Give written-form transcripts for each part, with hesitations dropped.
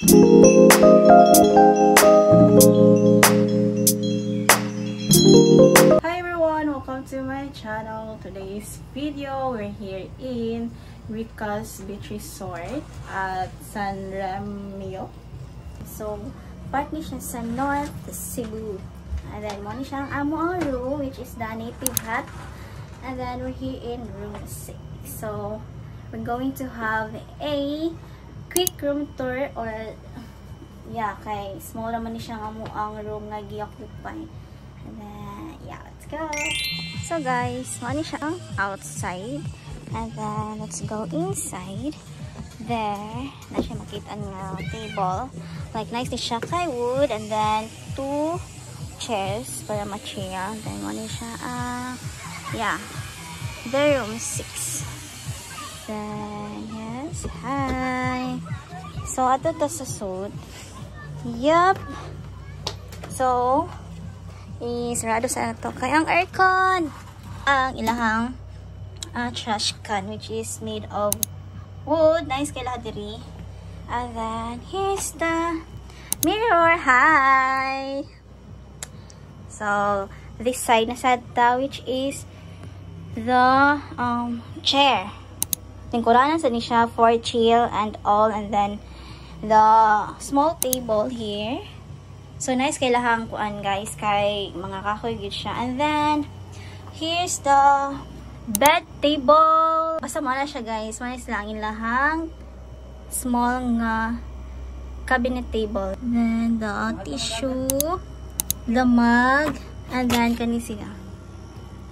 Hi everyone, welcome to my channel. Today's video, we're here in Ricas Beach Resort at San Remio. So, part ni siya sa North Cebu. And then, mo ni siyang amo ang room, which is the native hut. And then, we're here in room 6. So, we're going to have a quick room tour or yeah, kay small naman ni siyang amo ang room nga gi-occupy. And then, yeah, let's go. So guys, mo ni siyang outside. And then, let's go inside. There, na siya makita nga table. Like, nice ni siya kay wood. And then, 2 chairs para ma-chill. Then, mo ni siya, yeah, the room 6. Then, yes, hi. So, ato to sa suit. Yup. So, isarado sa ito. Kaya ang aircon, ang ilahang trash can, which is made of wood. Nice kay lahat diri. And then, here's the mirror. Hi! So, this side na sada, which is the chair. Tingkuranan sa ni siya for chill and all. And then, the small table here. So, nice kay lahang kuan guys. Kay mga kahoy gid siya. And then, here's the bed table. Basta mo na siya guys. Manis lang ilahang small nga cabinet table. Then, the tissue, the mug, and then kani siya.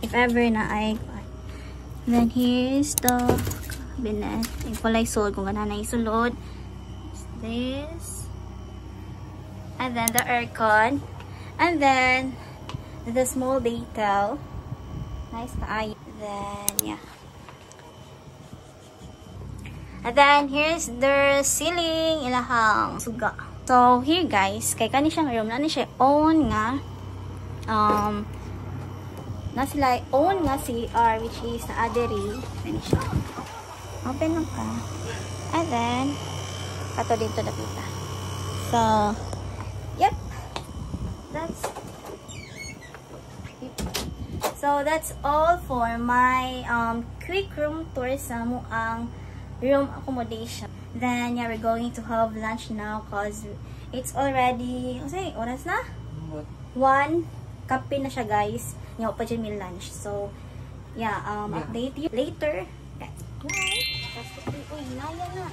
If ever na ay kuan. Then, here's the cabinet. Yung pala isulod kung gana na isulod. This. And then the aircon. And then the small detail. Nice kaay. Then, yeah. And then, here's the ceiling. Ilahang suga. So, here guys, kay kani siyang room. Nani siya own nga. Na sila own nga CR, which is na aderi. Nani siya. Open lang ka. And then, kato dito napita. So, yep. That's all for my quick room tour sa mo ang room accommodation. Then, yeah, we're going to have lunch now because it's already, okay, oras na? 1, kape na siya guys. Nga pa dyan may lunch. So, yeah, update you later. Bye! Uy, naya na.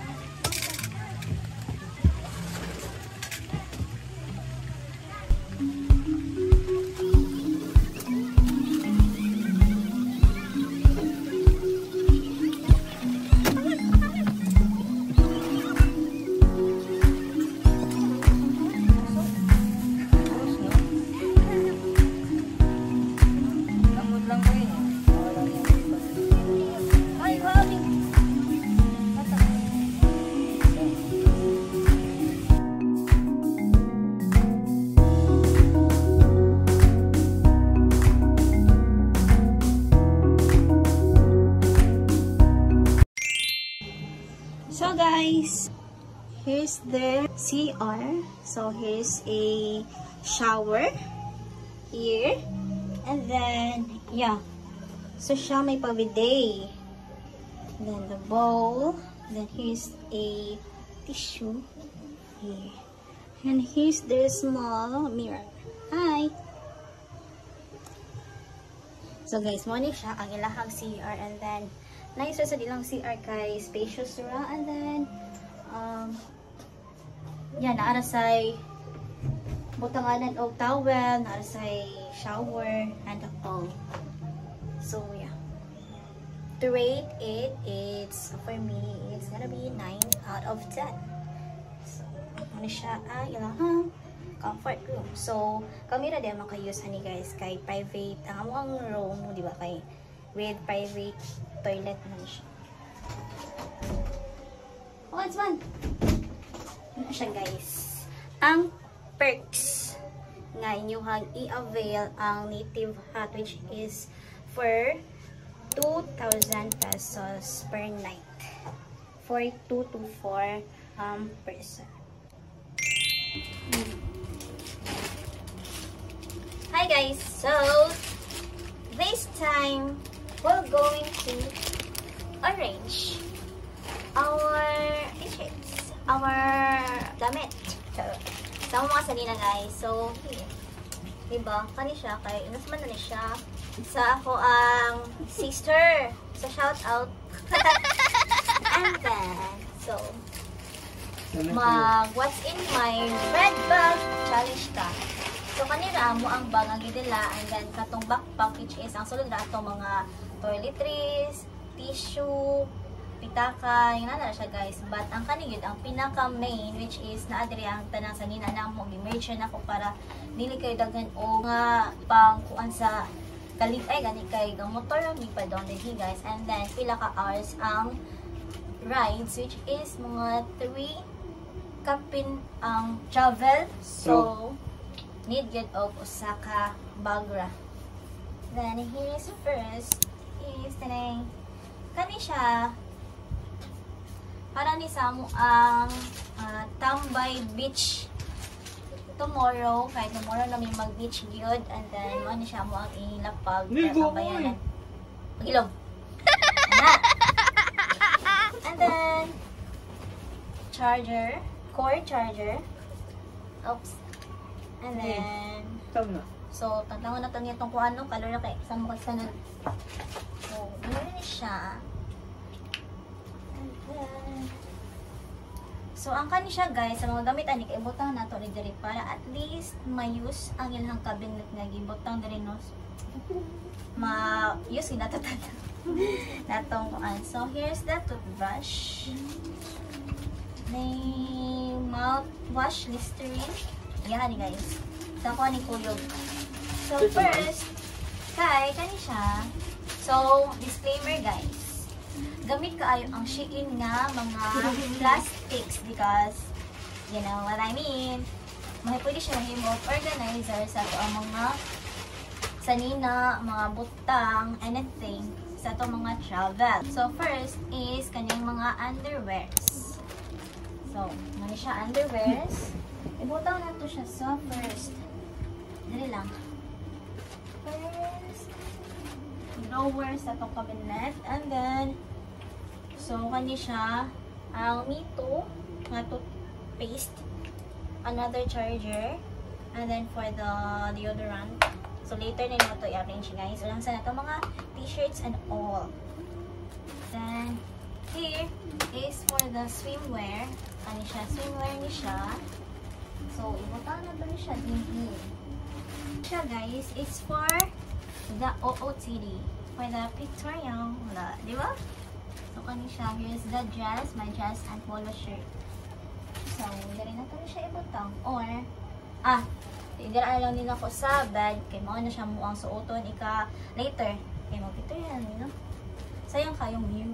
So guys, here's the CR. So here's a shower here. And then, yeah. So siya may pabidet. Then the bowl. Then here's a tissue here. And here's the small mirror. Hi! So guys, mo ni siya ang ilahang CR. And then, nice sa dilang CR kay spacious ra. And then yeah, naara say butanganan og towel, naara say shower and all. So yeah, to rate it, it's for me it's gonna be 9 out of 10. So ano siya ilahang comfort room. So kami ra din maka-use ani guys kay private ang among room, di ba, kay with private toilet man siya. Oh, it's one. Ano siya guys? Ang perks nga inyuhang i-avail ang native hut, which is for 2,000 pesos per night for 2 to 4 person. Hi guys, so this time we're going to arrange our t-shirts, our damit sa mga salina guys. So here, diba, kani siya kay inasman na siya sa ako ang sister, so shout out. And then so what's in my red bag challenge ka. So kanina mo ang bag ang gidila, and then katong backpack which is ang sulod na atong mga toiletries, tissue, pitaka, yun na siya guys. But ang kaniyod, ang pinaka main which is naadiri ang tanang sa nina na mo gi-merge na ko para dili kayo daghan o nga pang kuan sa kalip ay gani kay ang motor mi pa down dinhi guys. And then pila ka hours ang rides which is mga 3 kapin ang travel. So need get of Osaka Bagra. Then here's first is tanay kani siya para ni samo ang Tambay Beach tomorrow. Kaya tomorrow na may mag beach gyud, and then mo ni siya mo ang ilapag sa bayanan pagilom. And then charger, cord charger. Oops. And then so tantangon na tani itong kung ano color na kay sa mo kasanod. So dili ni siya. And then so ang kani siya guys sa mga gamit ani kay ibutang nato ni diri para at least ma-use ang ilang cabinet nga gibutang diri no. Ma-use natatad. Natong kuan. So here's the toothbrush. May mouthwash Listerine. Yan guys. Sa ko ni kuyog. So first, kay kani siya. So disclaimer guys. Gamit kaayo ang Shein nga mga plastics because you know what I mean. May pwede siya himog organizer sa to ang mga sanina, mga butang, anything sa to mga travel. So first is kanyang mga underwears. So, mali siya underwears. Ibutaw na to siya sa first. Dali lang. First, drawers sa itong cabinet. And then, so, kani siya ang Mito nga toothpaste. Another charger. And then, for the deodorant. So, later na ito i-arrange guys. So, lang sa na ito mga t-shirts and all. Then, here is for the swimwear. Kani siya, swimwear ni siya. So, ibutang na ba ni siya din siya guys, it's for the OOTD. For the pictorial, di ba? So, kani siya, here's the dress, my dress and polo shirt. So, dari na to siya ibutang. Or, idiraan lang nila ko sa bag, kay mo na siya muang suoton, later. Kay mo pictorial, you know? Sayang kayong view.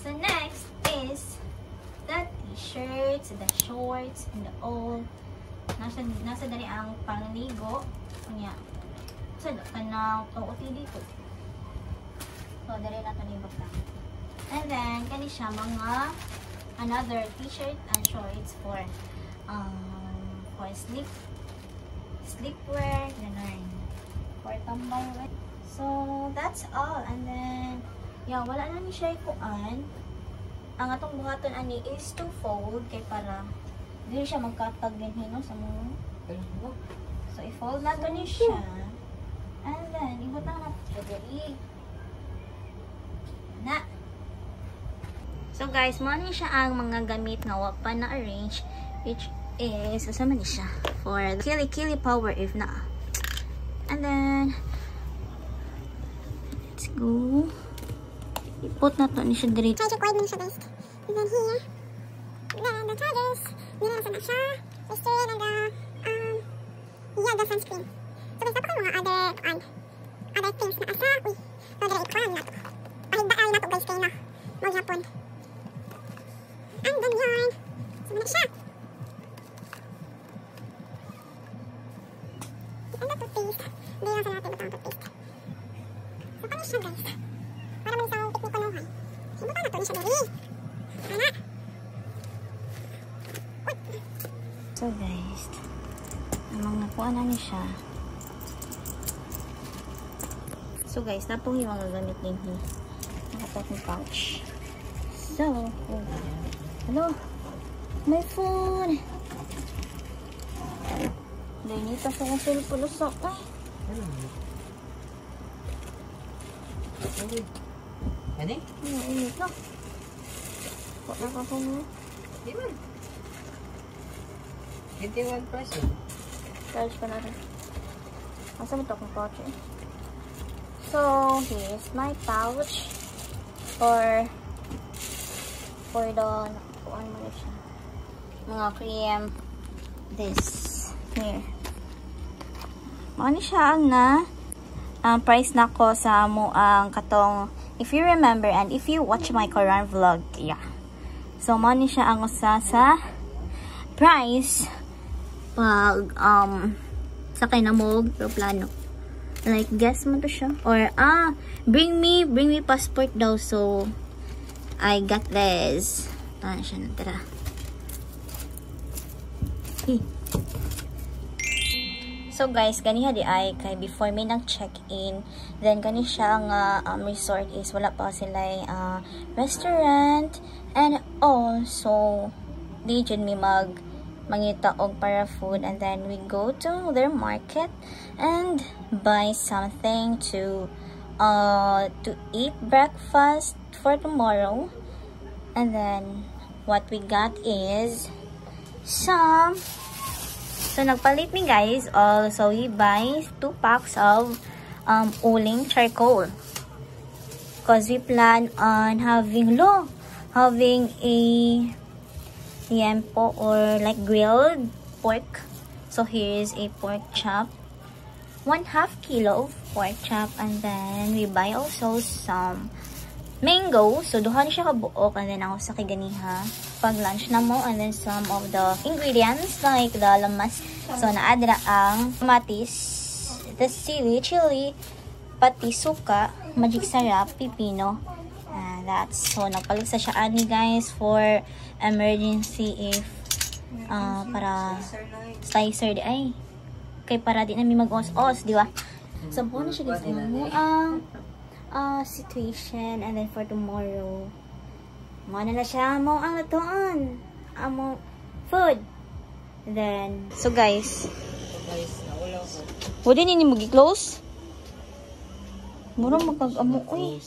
So, next is the t-shirts, the shorts, and the all. Nasa dali ang pangligo. Kanya. So, kanang OOTD ko. So, dali na ito nibok lang. And then, kani siya mga another t-shirt and shorts for sleepwear, ganun. For tambay, right? So, that's all. And then, yeah, wala na ni siya ikuan. Ang atong buhaton ani is to fold kay para dili siya magkatag din hino sa mga. So i-fold na to ni siya. And then ibutang na to diri. Na. So guys, mo ni siya ang mga gamit nga wa pa na arrange which is asa man ni siya for the Kili power if na. And then let's go. Put na to ni siya diri. Charger cord man siya guys. And then here, then the chargers. Nila sa na siya. Listerine and the sunscreen. So guys, napaka mga other things na asa. Uy, other ikwan na to. Pahigdaan na to guys kayo na. Magyapon. And then yarn. So na siya. And the toothpaste. Hindi lang sa natin ito ang toothpaste. So kami siya guys. Para man isang piknik ko nuhay. Simutan na to ni siya dali. Sana. So guys, Kuha na ni siya. So guys, napong yung mga gamit din ni. Nakatot ng pouch. So, oh. Hello. My phone. Dahil nito sa kong cellphone sa ay. Ano? Init na. Kuha na ka po mo. Di ba? 81 peso. Charge pa natin. Asa mo ito akong pouch eh? So, here's my pouch for the kuhaan mo siya. Mga cream. This. Here. Ano siya ang price na ko sa mo ang katong, if you remember and if you watch my Korean vlog, yeah. So, money siya ang usa sa price pag sakay na mo plano. Like, guess mo to siya. Or, bring me passport daw. So, I got this. Ito siya na, tara. So, guys, ganiha di ay kay before may nang check-in. Then, gani siya nga resort is wala pa sila restaurant and all. So, di dyan may mangita og para food, and then we go to their market and buy something to eat breakfast for tomorrow. And then what we got is so nagpalit mi guys, so we buy 2 packs of uling charcoal because we plan on having a liempo or like grilled pork. So here's a pork chop, 1/2 kilo of pork chop, and then we buy also some mango. So duha siya ka buok, and then ako sa kiganiha pag lunch na mo, and then some of the ingredients like the lamas. So naadra ang kamatis, the chili, pati suka, magic sarap, pipino. That's so nagpalit sa siya ani guys for emergency if para slicer di ay kay para di na mi mag-os-os, di ba? So po na siya guys mo ang situation, and then for tomorrow mo na siya mo ang atoon amo food. Then so guys Nawala ko. wala ni mo gi-close. Murang magkag-amo, uy.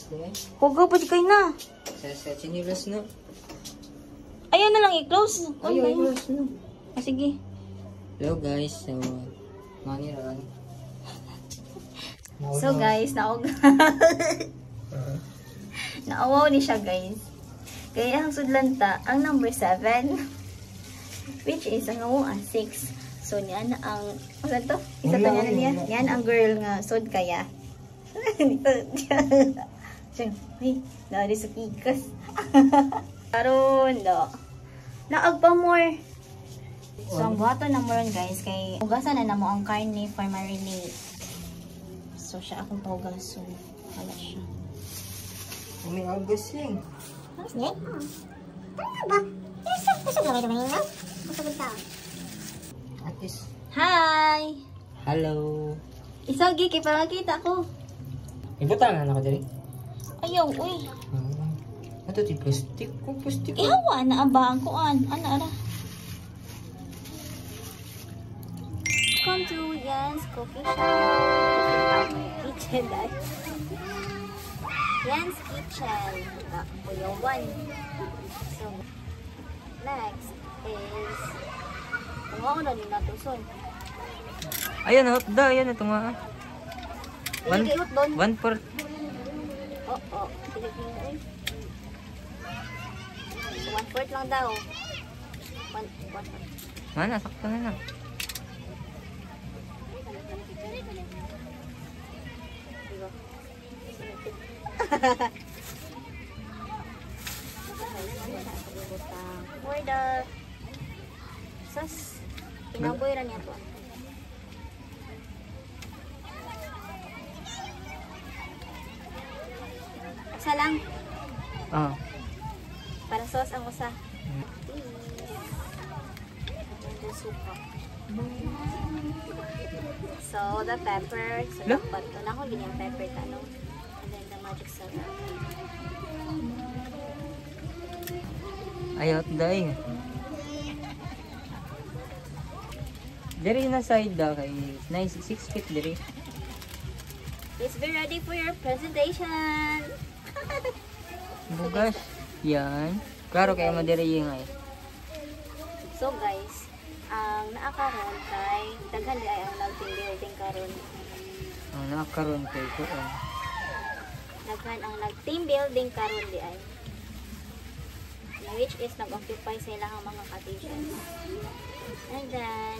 Huwag pa di kayo na. Sa chinilas na. Ayaw na lang i-close. Ayaw i-close na. Sige. Hello guys, so maniraan. So guys, naawaw ni siya guys. Kaya ang sudlanta, ang number 7, which is ang 6. So niyan ang, wala to? Isa to niya. Yan ang girl nga, sud kaya. Ay, nari sa pikas. Karon do. Naagpa more. So ang buhaton na moron guys kay hugasan na namo ang karne for marinade. So siya akong pahugason. Wala siya. May agas yan. Sige. Tama ba? Kusog lang ito kanina. Kusog tao. Atis. Hi! Hello. Isang gigi para makita ko. Ibutan na ako diri. Ayaw, uy. Ato ti plastic. Kung plastic. Ihawa na aba ang kuan. Ano, ara? Welcome to Yan's Coffee Shop. Kitchen, dahil. Yan's Kitchen. Kuya 1. So, next is tungaw na din natin son. Ayan na, ayan na tunga. 1/4. Oo. Sige, sige. So, 1/4 lang daw. 1/4. Mana, sakto na lang. For the sauce, pinamboy ra niya to. Isa lang. Ah. Para sauce ang usa. the suka. So, the pepper. So, Lo? dapat ito na ako ganyan pepper tanong. And then the magic sarap. Ayot day. Diri na side daw kay nice 6 feet diri. Please be ready for your presentation. Bugas. Yan. Klaro kay mo diri yung ay. So guys, ang naakaroon kay daghan di ay ang team building karon. Ang nakaroon kay ko. Daghan ang nag-team building karon di ay. Which is nag-occupy sila ang mga cottages. And then,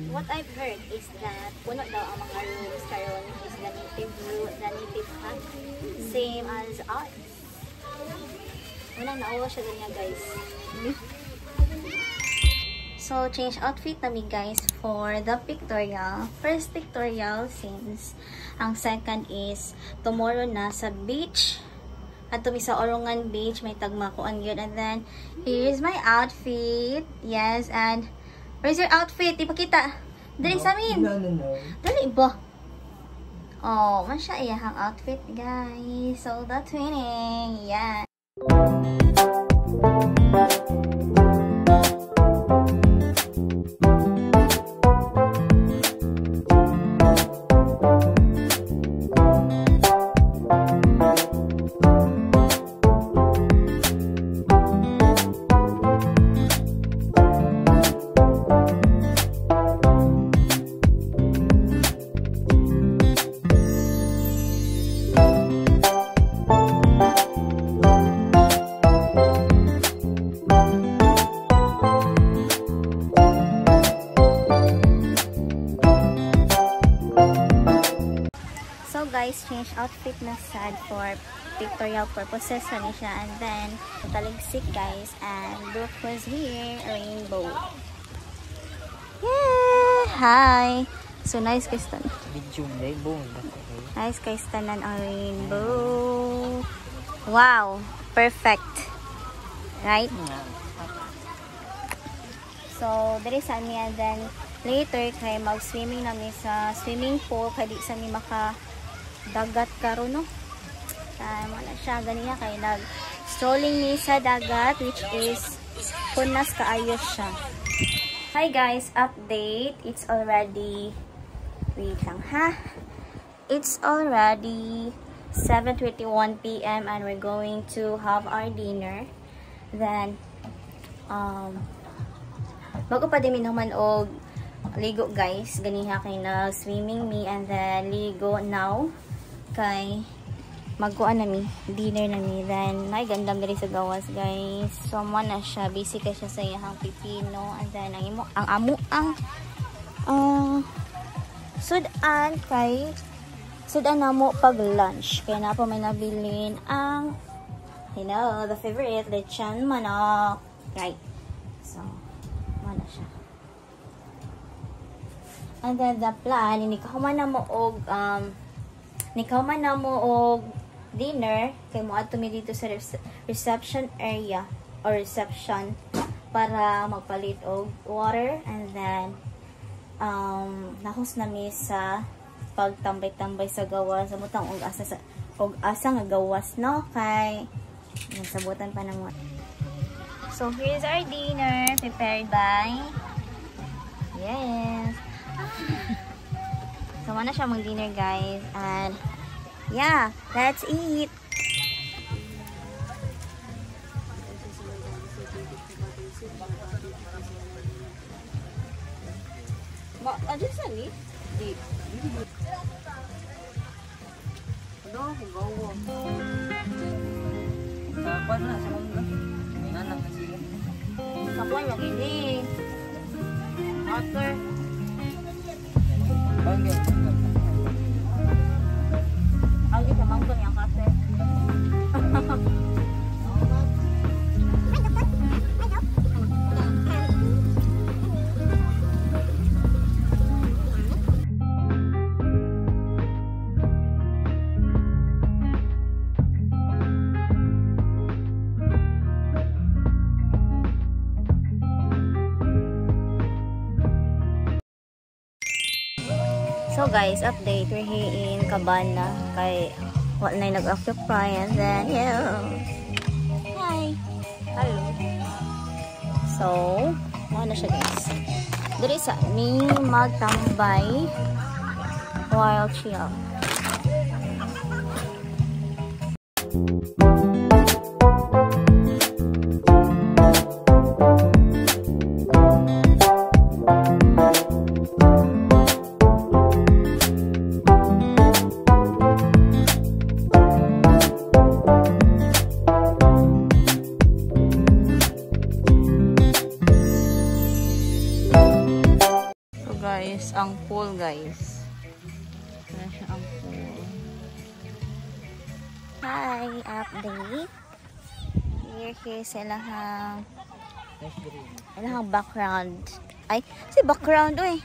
what I've heard is that puno daw ang mga rooms karon is the native hut. Same as ours. Unang nauwa siya ganyan guys. So, change outfit namin guys for the pictorial. First pictorial since ang second is tomorrow na sa beach. At tumi sa Orungan Beach, may tagmakuan yun. And then, here's my outfit. Yes, and where's your outfit? Ipakita. Dali sa amin. No. Dali ba? Oh, masya iyahang outfit guys. So, the twinning. Yeah. Guys, change outfit na sad for pictorial purposes sa siya. And then, taligsik guys. And look who's here, rainbow. Yeah! Hi! So, nice guys tanan. Video day boom. Nice guys tanan ang rainbow. Wow! Perfect! Right? So, dali sa amin. And then, later, kay mag-swimming namin sa swimming pool. Kaya di sa amin dagat karon no. Wala siya ganiya kay nag-strolling ni sa dagat which is punas kaayos siya. Hi guys, update. It's already wait lang ha. It's already 7:21 PM and we're going to have our dinner. Then bago pa din naman og ligo guys, ganiha kay nag-swimming me and then ligo now. Kay magkuan nami dinner nami then ay gandam diri sa gawas guys. So mo na siya busy kay siya sa iyang pipino and then ang amo ang sudan kay sudan namo pag lunch kaya na po may nabilin ang the favorite lechon manok, right? So mo na siya. And then the plan ini kahuman na mo og nikaw man na mo og dinner kay mo ato mi dito sa reception area or reception para magpalit og water and then nahos na mi sa pagtambay-tambay sa gawas sa butang og asa nga gawas no kay nasabutan pa namo. So here's our dinner prepared by yes. So, na siya mag-dinner, guys. And, yeah, let's eat. Aja sa ni? Di. Ano? Hugawa. Kapan na sa mga may anak na sila. Kapan yung ini? Water. Bagay. Lagi sa mangkong yung kape. guys, update. We're here in Cabana. Kay what na nag-occupy. And then, yeah. Hi. Hello. So, ano siya guys. Dito sa ni magtambay while chill. Guys, ang pool guys. Ayan siya ang pool. Hi, update. Here sila hang background. Ay, si background oy.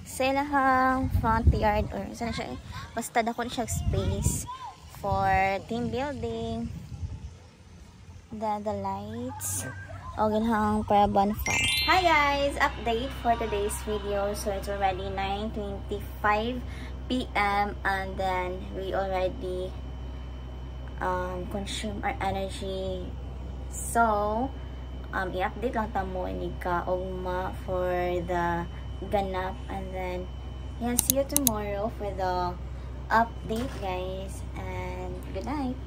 Sila hang front yard or sana siya. Basta dako siya space for team building. The lights. O ginhang para bonfire. Hi guys! Update for today's video. So it's already 9:25 p.m. and then we already consume our energy. So, i-update lang tamo ni ka ugma for the ganap, and then yeah, see you tomorrow for the update guys, and good night.